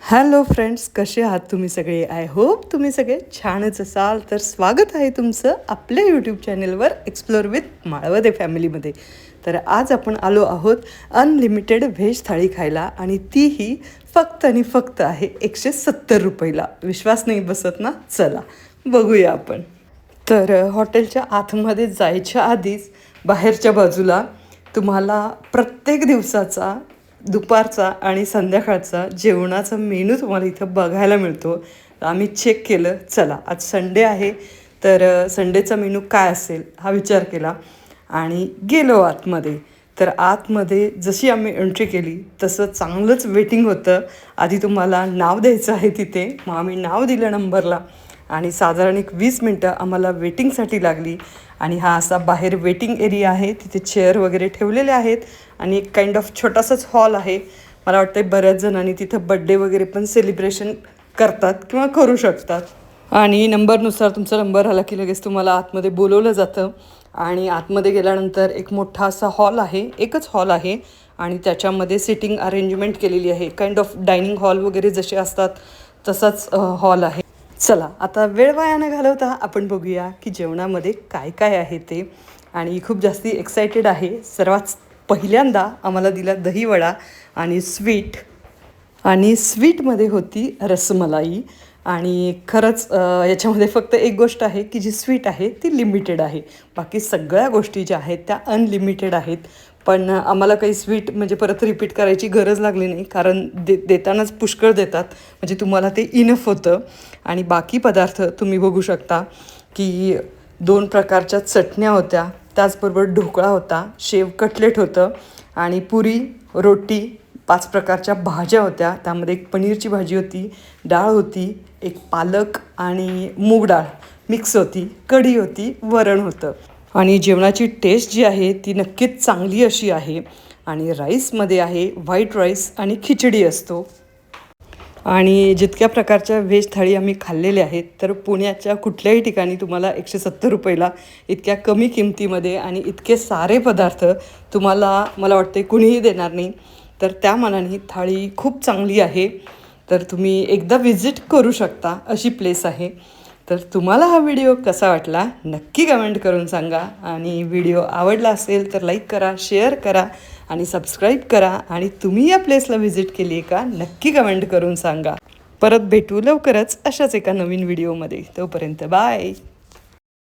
Hello friends, कसे आहात तुम्ही सगळे? आय होप तुम्ही सगळे छानच असाल. तर स्वागत आहे तुमचं आपल्या यूट्यूब चॅनलवर एक्सप्लोर विथ माळवदे फॅमिलीमध्ये. तर आज आपण आलो आहोत अनलिमिटेड व्हेज थाळी खायला, आणि तीही फक्त आणि फक्त आहे 170 रुपयाला. विश्वास नाही बसत ना? चला बघूया आपण. तर हॉटेलच्या आतमध्ये जायच्या आधीच बाहेरच्या बाजूला तुम्हाला प्रत्येक दिवसाचा दुपारचा आणि संध्याकाळचा जेवणाचा मेनू तुम्हाला इथं बघायला मिळतो. तर आम्ही चेक केलं, चला आज संडे आहे तर संडेचा मेनू काय असेल हा विचार केला आणि गेलो आतमध्ये. तर आतमध्ये जशी आम्ही एंट्री केली तसं चांगलंच वेटिंग होतं. आधी तुम्हाला नाव द्यायचं आहे तिथे, मग आम्ही नाव दिलं नंबरला आणि साधारण 20 मिनटं आम्हाला वेटिंगसाठी लागली. आणि हा असा बाहेर वेटिंग एरिया आहे, तिथे चेअर वगैरे ठेवलेले आहेत आणि एक काइंड ऑफ छोटासाच हॉल आहे. मला वाटतं बऱ्याच जणांनी तिथं बड्डे वगैरे पण सेलिब्रेशन करतात किंवा करू शकतात. आणि नंबरनुसार तुमचा नंबर आला की लगेच तुम्हाला आतमध्ये बोलवलं जातं. आणि आतमध्ये गेल्यानंतर एक मोठा असा हॉल आहे, एकच हॉल आहे आणि त्याच्यामध्ये सिटिंग अरेंजमेंट केलेली आहे. काइंड ऑफ डायनिंग हॉल वगैरे जसे असतात तसाच हॉल आहे. चला आता वेळ वाया न घालवता आपण बघूया की जेवणामध्ये काय काय आहे ते. आणि खूप जास्ती एक्सायटेड आहे. सर्वात पहिल्यांदा आम्हाला दिला दहीवडा आणि स्वीट, आणि स्वीटमध्ये होती रसमलाई. आणि खरंच याच्यामध्ये फक्त एक गोष्ट आहे की जी स्वीट आहे ती लिमिटेड आहे, बाकी सगळ्या गोष्टी ज्या आहेत त्या अनलिमिटेड आहेत. पण आम्हाला काही स्वीट म्हणजे परत रिपीट करायची गरज लागली नाही, कारण देतानाच पुष्कळ देतात, म्हणजे तुम्हाला ते इनफ होतं. आणि बाकी पदार्थ तुम्ही बघू शकता की 2 प्रकारच्या चटण्या होत्या, त्याचबरोबर ढोकळा होता, शेव कटलेट होतं आणि पुरी, रोटी, 5 प्रकारच्या भाज्या होत्या. त्यामध्ये एक पनीरची भाजी होती, डाळ होती, एक पालक आणि मूग डाळ मिक्स होती, कढी होती, वरण होतं. आणि जेवणाची टेस्ट जी आहे ती नक्कीच चांगली अशी आहे. आणि राईसमध्ये आहे व्हाईट राईस आणि खिचडी असतो. आणि जितक्या प्रकारच्या व्हेज थाळी आम्ही खाल्लेल्या आहेत, तर पुण्याच्या कुठल्याही ठिकाणी तुम्हाला 170 रुपयाला इतक्या कमी किमतीमध्ये आणि इतके सारे पदार्थ तुम्हाला मला वाटते कुणीही देणार नाही. तर त्या मानाने थाळी खूप चांगली आहे. तर तुम्ही एकदा व्हिजिट करू शकता, अशी प्लेस आहे. तर तुम्हाला हा व्हिडिओ कसा वाटला नक्की कमेंट करून सांगा. आणि व्हिडिओ आवडला असेल तर लाईक करा, शेअर करा आणि सबस्क्राईब करा. आणि तुम्ही या प्लेसला व्हिजिट केली आहे का नक्की कमेंट करून सांगा. परत भेटू लवकरच अशाच एका नवीन व्हिडिओमध्ये. तोपर्यंत बाय.